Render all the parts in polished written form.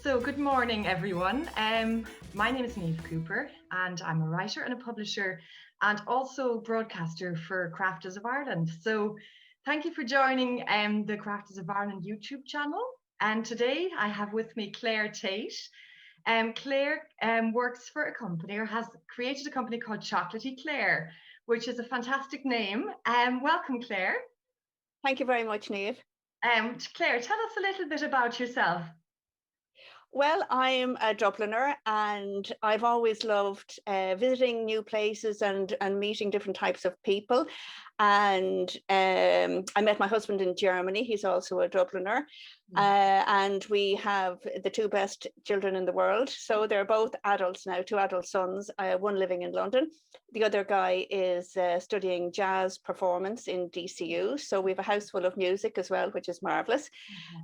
So, good morning, everyone. My name is Niamh Cooper, and I'm a writer and a publisher and also broadcaster for Crafters of Ireland. So, thank you for joining the Crafters of Ireland YouTube channel. And today I have with me Clare Tait. Clare works for a company or has created a company called Chocolatey Clare, which is a fantastic name. Welcome, Clare. Thank you very much, Niamh. Clare, tell us a little bit about yourself. Well, I'm a Dubliner and I've always loved visiting new places and meeting different types of people. And I met my husband in Germany. He's also a Dubliner. And we have the two best children in the world. So they're both adults now, two adult sons, one living in London. The other guy is studying jazz performance in DCU. So we have a house full of music as well, which is marvelous.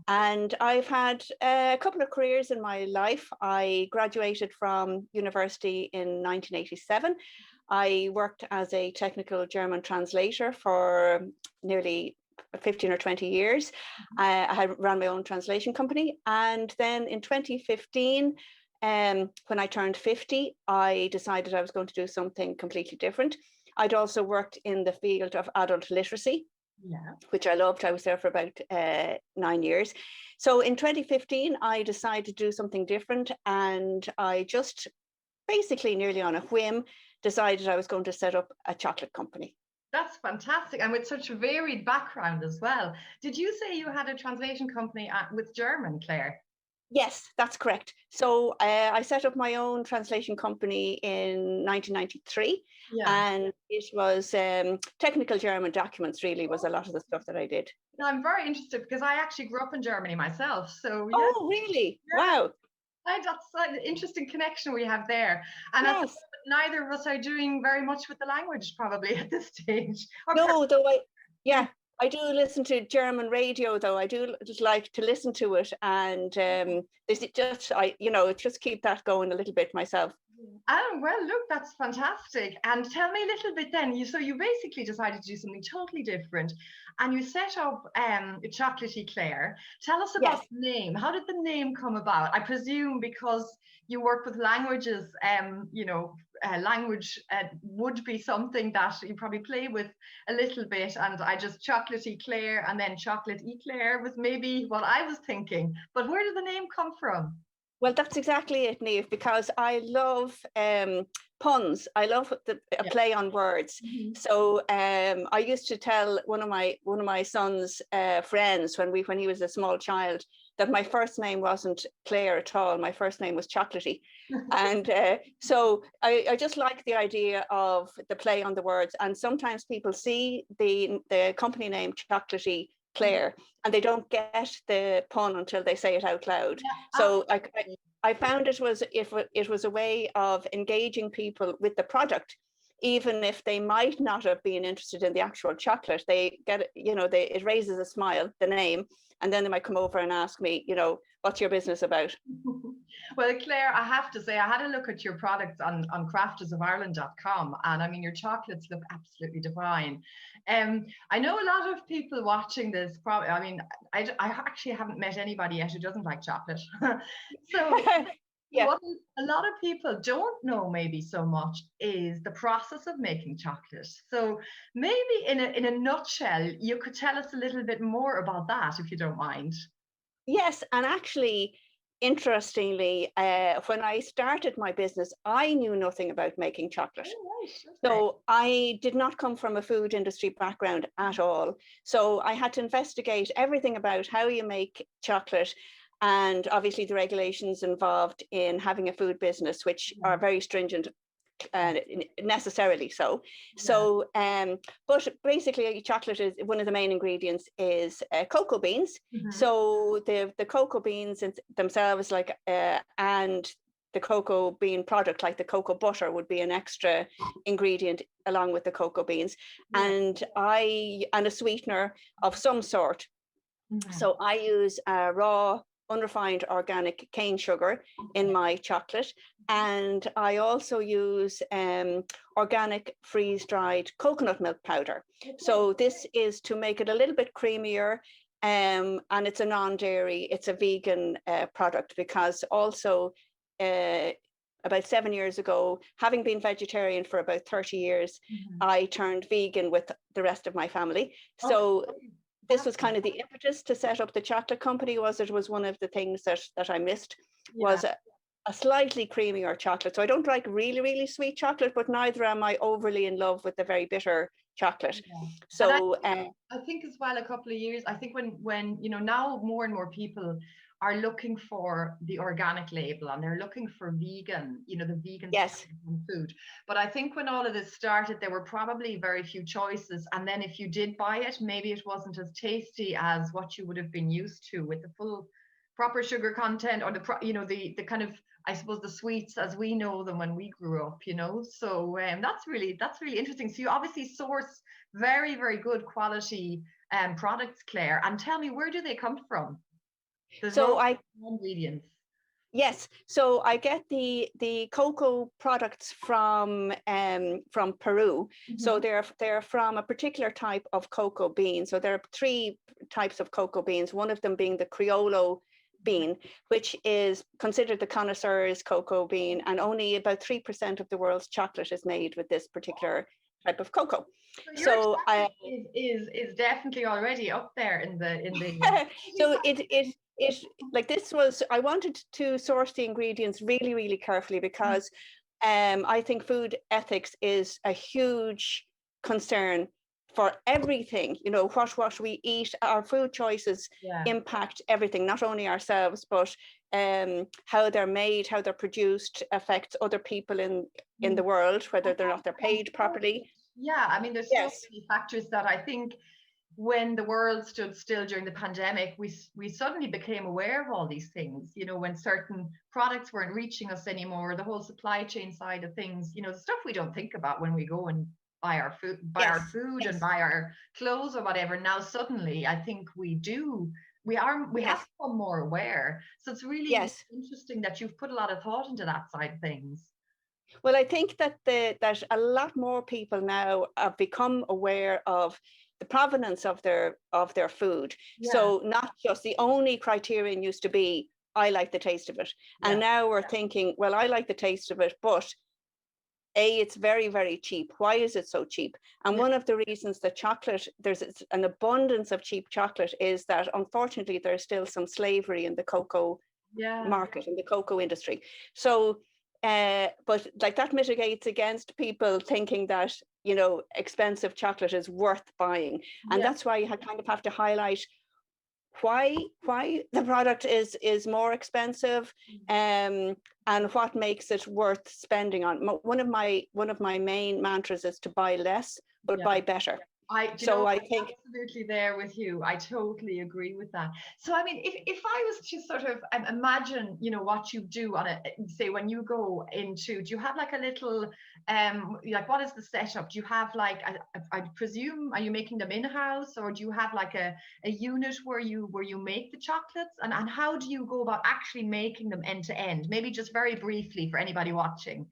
And I've had a couple of careers in my life. I graduated from university in 1987. I worked as a technical German translator for nearly 15 or 20 years. I had ran my own translation company. And then in 2015, when I turned 50, I decided I was going to do something completely different. I'd also worked in the field of adult literacy, which I loved. I was there for about 9 years. So in 2015, I decided to do something different. And I just basically nearly on a whim decided I was going to set up a chocolate company. That's fantastic. And with such a varied background as well. Did you say you had a translation company with German, Clare? Yes, that's correct. So I set up my own translation company in 1993. And it was technical German documents, really, was a lot of the stuff that I did. Now, I'm very interested because I actually grew up in Germany myself. So, Oh, really? Yeah. Wow. That's an interesting connection we have there. And yes. Neither of us are doing very much with the language probably at this stage. No, though I do listen to German radio, though. I do like to listen to it, and just keep that going a little bit myself. Oh, well, look, that's fantastic. And tell me a little bit then. So you basically decided to do something totally different, and you set up Chocolatey Clare. Tell us about the name. How did the name come about? I presume because you work with languages, language would be something that you probably play with a little bit. And I just Chocolatey Clare and then Chocolatey Clare was maybe what I was thinking. But where did the name come from? Well, that's exactly it, Niamh, because I love puns. I love a play on words. Mm-hmm. So I used to tell one of my son's friends when he was a small child that my first name wasn't Clare at all. My first name was Chocolatey. And so I just like the idea of the play on the words. And sometimes people see the company name Chocolatey Clare, and they don't get the pun until they say it out loud. So I found it was a way of engaging people with the product, even if they might not have been interested in the actual chocolate. They get it, it raises a smile, the name, and then they might come over and ask me, what's your business about? Well, Clare, I have to say, I had a look at your products on craftersofireland.com, and I mean, your chocolates look absolutely divine. I know a lot of people watching this, probably, I mean, I actually haven't met anybody yet who doesn't like chocolate. So what a lot of people don't know maybe so much is the process of making chocolate. So maybe in a nutshell, you could tell us a little bit more about that, if you don't mind. Yes, and actually, interestingly, when I started my business, I knew nothing about making chocolate. Oh, right. Okay. So I did not come from a food industry background at all. So I had to investigate everything about how you make chocolate, and obviously the regulations involved in having a food business, which are very stringent. Necessarily so. So, but basically, chocolate is one of the main ingredients is cocoa beans. Mm-hmm. So the cocoa beans themselves, and the cocoa bean product, like the cocoa butter, would be an extra ingredient along with the cocoa beans, and a sweetener of some sort. Mm-hmm. So I use raw, unrefined organic cane sugar in my chocolate, and I also use organic freeze-dried coconut milk powder. So this is to make it a little bit creamier. and it's a non-dairy, it's a vegan product, because also about 7 years ago, having been vegetarian for about 30 years, I turned vegan with the rest of my family. So this was kind of the impetus to set up the chocolate company. It was one of the things that I missed, was a slightly creamier chocolate. So I don't like really, really sweet chocolate, but neither am I overly in love with the very bitter chocolate. So I think as well, a couple of years, I think when you know, now more and more people are looking for the organic label, and they're looking for vegan, you know, the vegan food. But I think when all of this started, there were probably very few choices. And then if you did buy it, maybe it wasn't as tasty as what you would have been used to, with the full proper sugar content, or the kind of, I suppose, the sweets as we know them when we grew up, you know. So that's really interesting. So you obviously source very, very good quality products, Claire. And tell me, where do they come from? There's ingredients. Yes, so I get the cocoa products from Peru. So they're from a particular type of cocoa bean. So there are 3 types of cocoa beans. One of them being the Criollo bean, which is considered the connoisseur's cocoa bean, and only about 3% of the world's chocolate is made with this particular type of cocoa. So is definitely already up there in the so it like, this was, I wanted to source the ingredients really, really carefully, because I think food ethics is a huge concern for everything. You know, what we eat, our food choices impact everything, not only ourselves, but how they're made, how they're produced affects other people in the world, whether they're paid properly. Yeah, I mean, there's so many factors that I think, when the world stood still during the pandemic, we suddenly became aware of all these things. You know, when certain products weren't reaching us anymore, the whole supply chain side of things, you know, the stuff we don't think about when we go and buy our food, and buy our clothes or whatever. Now suddenly, I think we have become more aware. So it's really interesting that you've put a lot of thought into that side of things. Well, I think that that a lot more people now have become aware of the provenance of their food. So not just, the only criterion used to be, I like the taste of it. And now we're thinking, well, I like the taste of it, but it's very, very cheap. Why is it so cheap? And one of the reasons that there's an abundance of cheap chocolate, is that unfortunately there's still some slavery in the cocoa market, in the cocoa industry. So but like, that mitigates against people thinking that, you know, expensive chocolate is worth buying. And that's why you kind of have to highlight why the product is more expensive, and what makes it worth spending on. One of my main mantras is to buy less, but buy better. I think absolutely there with you. I totally agree with that. So, I mean, if I was to sort of imagine, you know, what you do on say, when you go into, do you have like a little, like, what is the setup? Do you have like, I presume, are you making them in-house, or do you have like a unit where you make the chocolates, and how do you go about actually making them end to end? Maybe just very briefly for anybody watching.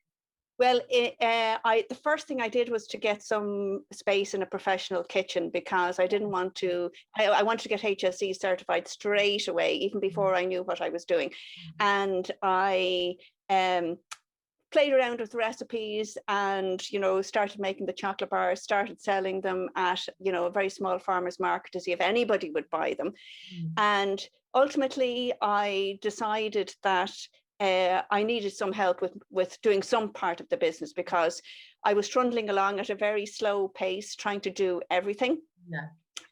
Well, the first thing I did was to get some space in a professional kitchen, because I didn't want to, I wanted to get HSE certified straight away, even before I knew what I was doing. And I played around with recipes, and, you know, started making the chocolate bars, started selling them at, you know, a very small farmer's market to see if anybody would buy them. And ultimately I decided that I needed some help with doing some part of the business, because I was trundling along at a very slow pace, trying to do everything.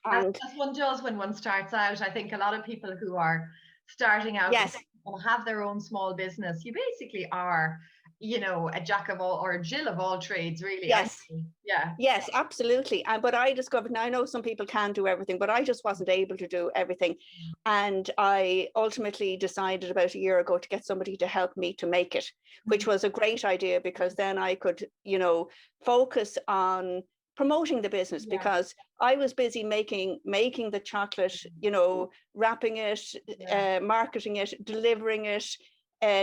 And as one does when one starts out. I think a lot of people who are starting out and have their own small business, you basically are, you know, a jack of all, or a Jill of all trades, really. Yes, absolutely. But I discovered, now I know some people can do everything, but I just wasn't able to do everything. And I ultimately decided about a year ago to get somebody to help me to make it, which was a great idea, because then I could, you know, focus on promoting the business, because I was busy making the chocolate, you know, wrapping it, marketing it, delivering it,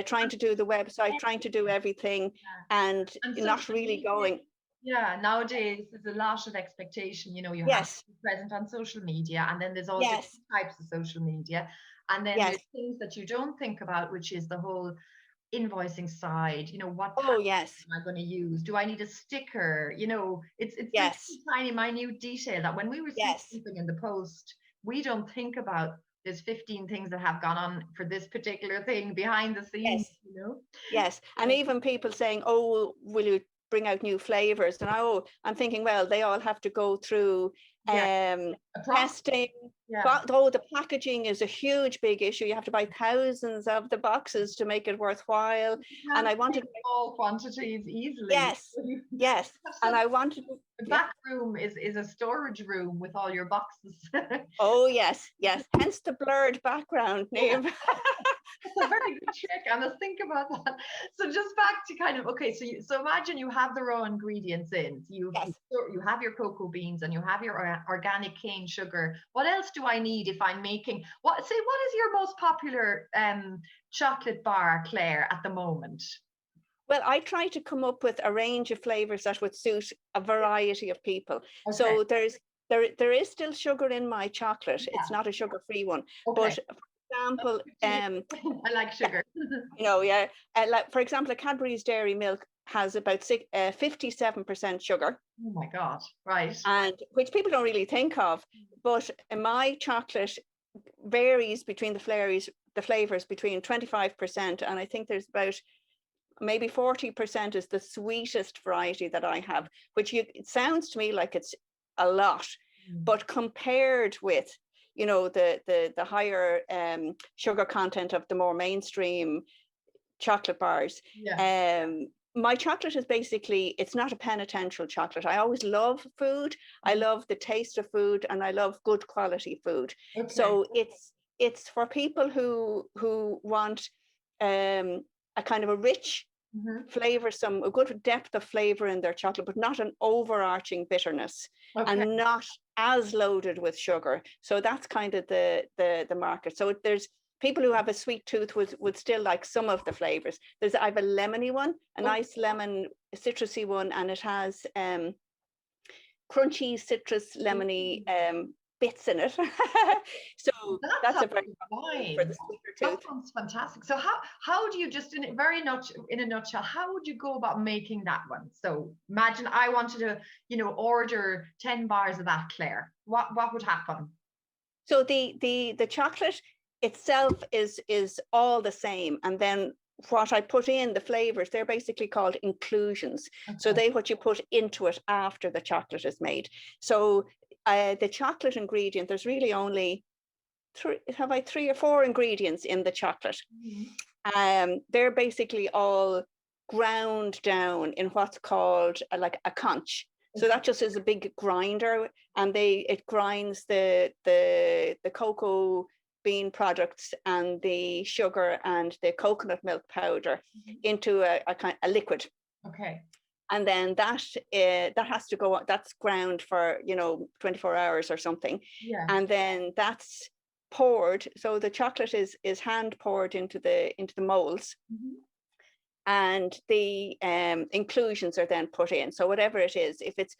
trying to do the website, trying to do everything, and not really going. Yeah, nowadays there's a lot of expectation. You have to Yes, be present on social media, and then there's all different yes, types of social media. And then yes. there's things that you don't think about, which is the whole invoicing side. What Oh, packaging yes, am I going to use? Do I need a sticker? It's the yes, little tiny minute detail that when we receive yes, something in the post, we don't think about there's 15 things that have gone on for this particular thing behind the scenes, yes. Yes, and So, even people saying, "Oh, will you bring out new flavors?" And I'm thinking, well, they all have to go through yeah, a process. testing. Yeah. But though the packaging is a huge big issue, you have to buy thousands of the boxes to make it worthwhile. You And can't I make wanted, small quantities easily. yes, You yes, have and some, I wanted, the yeah. back room is a storage room with all your boxes. Oh, yes, yes. Hence the blurred background name. That's a very good trick. I must think about that. So just back to kind of okay. So imagine you have the raw ingredients in. So Yes. you have your cocoa beans and you have your organic cane sugar. What else do I need if I'm making what? Say what is your most popular chocolate bar, Claire, at the moment? Well, I try to come up with a range of flavors that would suit a variety of people. Okay. So there is still sugar in my chocolate. Yeah. It's not a sugar-free one. Okay. But for example, I like sugar. yeah, like for example, a Cadbury's Dairy Milk has about 57% sugar, Oh my God. Right. and which people don't really think of. But in my chocolate varies between the flavors between 25%, and I think there's about maybe 40% is the sweetest variety that I have, which it sounds to me like it's a lot, but compared with the higher sugar content of the more mainstream chocolate bars, Yeah. my chocolate is basically, it's not a penitential chocolate. I always love food. I love the taste of food, and I love good quality food. Okay. So it's for people who want a kind of a rich Hmm. flavor, a good depth of flavor in their chocolate, but not an overarching bitterness, Okay. and not as loaded with sugar. So that's kind of the market. So there's people who have a sweet tooth would still like some of the flavors. I have a lemony one, a Okay. nice lemon citrusy one, and it has crunchy citrus lemony bits in it. So That that's a sounds very good for fine. the sweeter That tooth. sounds fantastic. So how do you just in a nutshell, how would you go about making that one? So imagine I wanted to, order 10 bars of that, Claire. What would happen? So the chocolate itself is all the same, and then what I put in the flavors, they're basically called inclusions. So Okay. what you put into it after the chocolate is made. So the chocolate ingredient, there's really only three or four ingredients in the chocolate. Mhm. They're basically all ground down in what's called like a conch. So Okay. that just is a big grinder, and it grinds the cocoa bean products and the sugar and the coconut milk powder Mhm. into a liquid. Okay. And then that has to go. That's ground for 24 hours or something, Yeah. and then that's poured. So the chocolate is hand poured into the molds, Mhm. and the inclusions are then put in. So whatever it is, if it's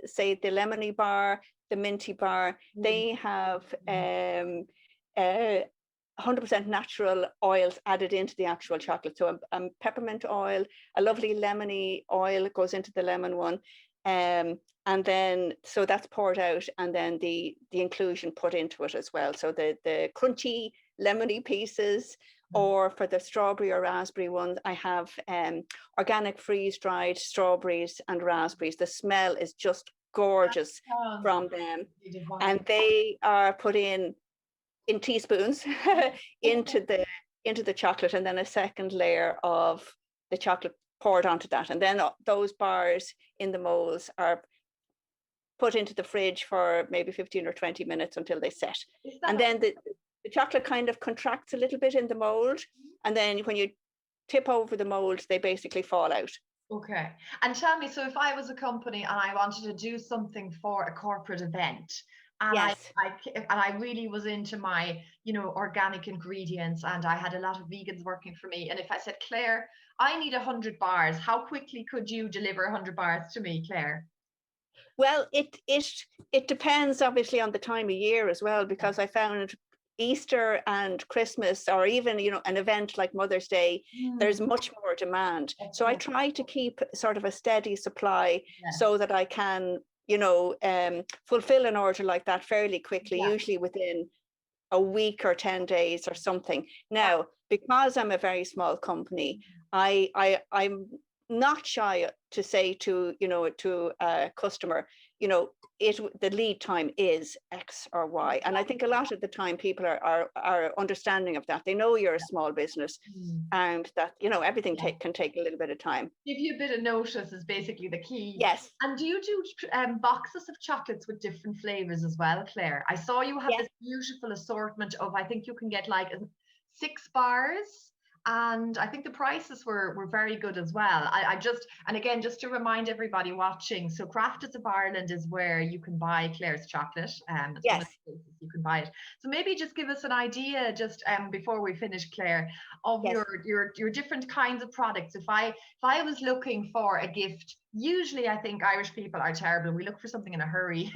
say the lemony bar, the minty bar, Mm. they have 100% natural oils added into the actual chocolate. So peppermint oil, a lovely lemony oil goes into the lemon one. And then so that's poured out, and then the inclusion put into it as well. So the crunchy lemony pieces, or for the strawberry or raspberry ones, I have organic freeze-dried strawberries and raspberries. The smell is just That gorgeous sounds from them, and divine. they are put in teaspoons into the chocolate, and then a second layer of the chocolate poured onto that, and then those bars in the molds are put into the fridge for maybe 15 or 20 minutes until they set. Is And that then the chocolate kind of contracts a little bit in the mold, and then when you tip over the mold, they basically fall out. okay? And tell me, so if I was a company and I wanted to do something for a corporate event, And Yes. I really was into my, organic ingredients, and I had a lot of vegans working for me. And if I said, Claire, I need 100 bars, how quickly could you deliver 100 bars to me, Claire? Well, it depends obviously on the time of year as well, because I found Easter and Christmas, or even an event like Mother's Day, there's much more demand. So I try to keep sort of a steady supply so that I can fulfill an order like that fairly quickly, usually within a week or 10 days or something. Now, because I'm a very small company, I'm not shy to say to a customer, the lead time is X or Y. And I think a lot of the time people are understanding of that. They know you're a small business, and that everything can take a little bit of time. Give you a bit of notice is basically the key. Yes. And do you do boxes of chocolates with different flavors as well, Claire? I saw you have this beautiful assortment of, I think you can get like 6 bars, and I think the prices were very good as well. And again, just to remind everybody watching, so Crafters of Ireland is where you can buy Claire's chocolate. It's one of the places you can buy it. So maybe just give us an idea, just before we finish, Claire, of your different kinds of products. If I was looking for a gift, usually I think Irish people are terrible. We look for something in a hurry.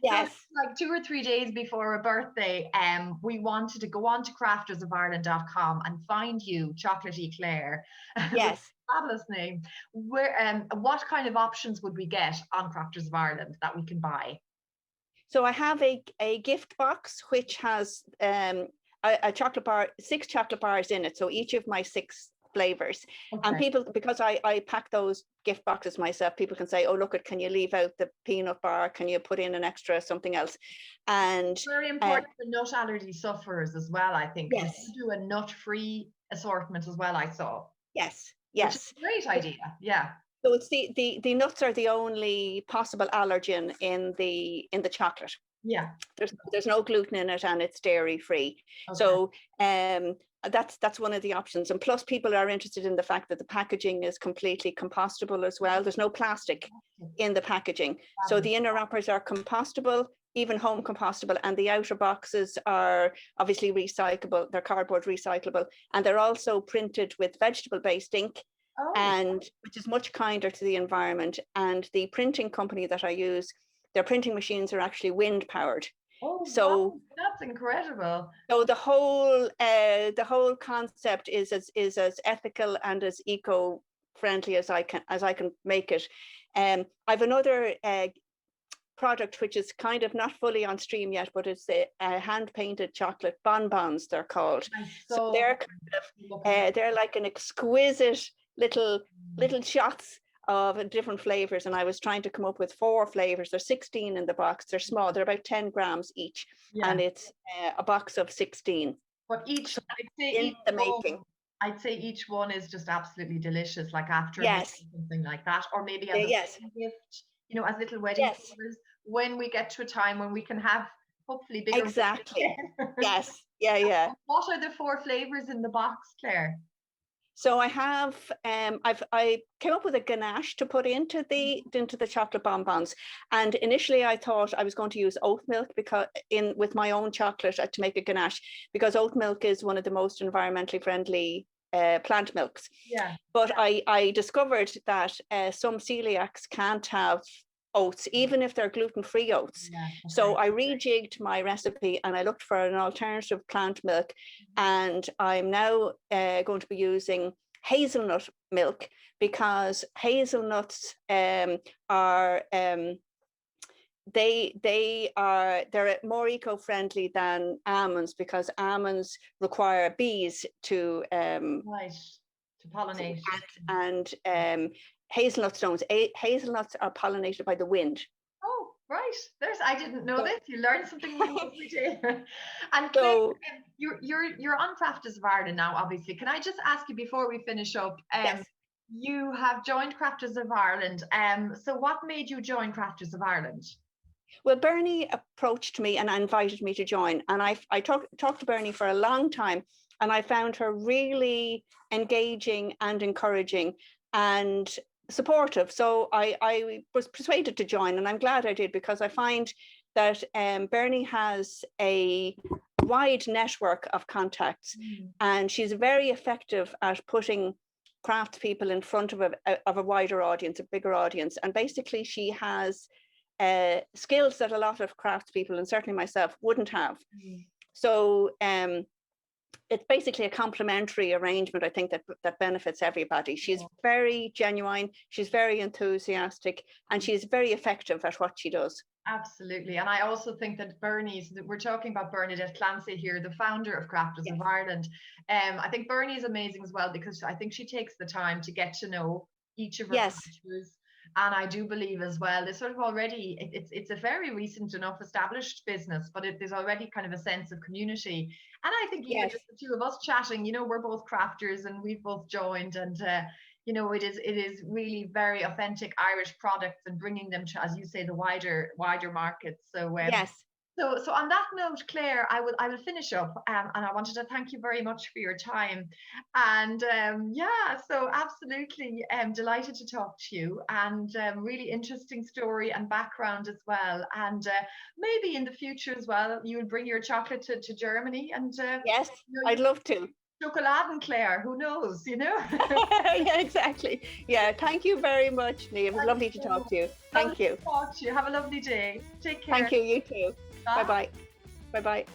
Yes. So like 2 or 3 days before a birthday, we wanted to go on to craftersofIreland.com and find you Chocolatey Clare. Yes. Fabulous name. Where what kind of options would we get on Crafters of Ireland that we can buy? So I have a gift box which has a chocolate bar, 6 chocolate bars in it. So each of my 6 flavors. And people, because I pack those gift boxes myself, people can say, oh, look, can you leave out the peanut bar? Can you put in an extra something else? And very important for nut allergy sufferers as well, I think. Yes. You do a nut-free assortment as well, I saw. Yes. Which is a great idea. Yeah. So it's the nuts are the only possible allergen in the chocolate. Yeah. There's no gluten in it, and it's dairy free. So that's one of the options. And plus, people are interested in the fact that the packaging is completely compostable as well. There's no plastic in the packaging. So the inner wrappers are compostable, even home compostable, and the outer boxes are obviously recyclable. They're cardboard recyclable, and they're also printed with vegetable-based ink. And which is much kinder to the environment. And the printing company that I use, their printing machines are actually wind powered. So wow, that's incredible. So the whole concept is as ethical and as eco-friendly as I can make it. I've another product which is kind of not fully on stream yet, but it's a hand painted chocolate bonbons, they're called. So they're kind of they're like an exquisite little shots of different flavors, and I was trying to come up with 4 flavors. There's 16 in the box. They're small. They're about 10 grams each, and it's a box of 16. But each, so I'd say each one is just absolutely delicious. Like after something like that, or maybe as a gift, as little wedding favors, when we get to a time when we can have hopefully bigger. Exactly. Yes. Yeah. What are the 4 flavors in the box, Claire? So I have, I came up with a ganache to put into the chocolate bonbons, and initially I thought I was going to use oat milk with my own chocolate to make a ganache, because oat milk is one of the most environmentally friendly plant milks. Yeah. But I discovered that some celiacs can't have oats, even if they're gluten-free oats. So I rejigged my recipe and I looked for an alternative plant milk, and I'm now going to be using hazelnut milk, because hazelnuts are they're more eco-friendly than almonds, because almonds require bees to pollinate, and hazelnuts don't. Hazelnuts are pollinated by the wind. Oh, right. I didn't know this. You learn something new every day. And Claire, you're on Crafters of Ireland now, obviously. Can I just ask you before we finish up? Yes. You have joined Crafters of Ireland. So what made you join Crafters of Ireland? Well, Bernie approached me and invited me to join, and I talked to Bernie for a long time, and I found her really engaging and encouraging and supportive. So I was persuaded to join, and I'm glad I did, because I find that Bernie has a wide network of contacts, and she's very effective at putting craftspeople in front of a wider audience, a bigger audience. And basically she has skills that a lot of craftspeople, and certainly myself, wouldn't have. So it's basically a complementary arrangement, I think, that benefits everybody. She's very genuine, she's very enthusiastic, and she's very effective at what she does. Absolutely. And I also think that we're talking about Bernadette Clancy here, the founder of Crafters of Ireland. I think Bernie is amazing as well, because I think she takes the time to get to know each of her customers. And I do believe as well, there's sort of already, it's a very recent enough established business, but there's already kind of a sense of community. And I think even just the two of us chatting, you know, we're both crafters and we've both joined, and you know, it is really very authentic Irish products and bringing them to, as you say, the wider markets. So So on that note, Claire, I will finish up, and I wanted to thank you very much for your time. And so absolutely delighted to talk to you, and really interesting story and background as well. And maybe in the future as well, you will bring your chocolate to Germany. And yes, I'd love to. Chocolatey Clare, who knows, you know? Yeah, exactly. Yeah, thank you very much, Niamh. Lovely to talk to you. Thank you. Talk to you. Have a lovely day. Take care. Thank you. You too. Bye-bye. Bye-bye.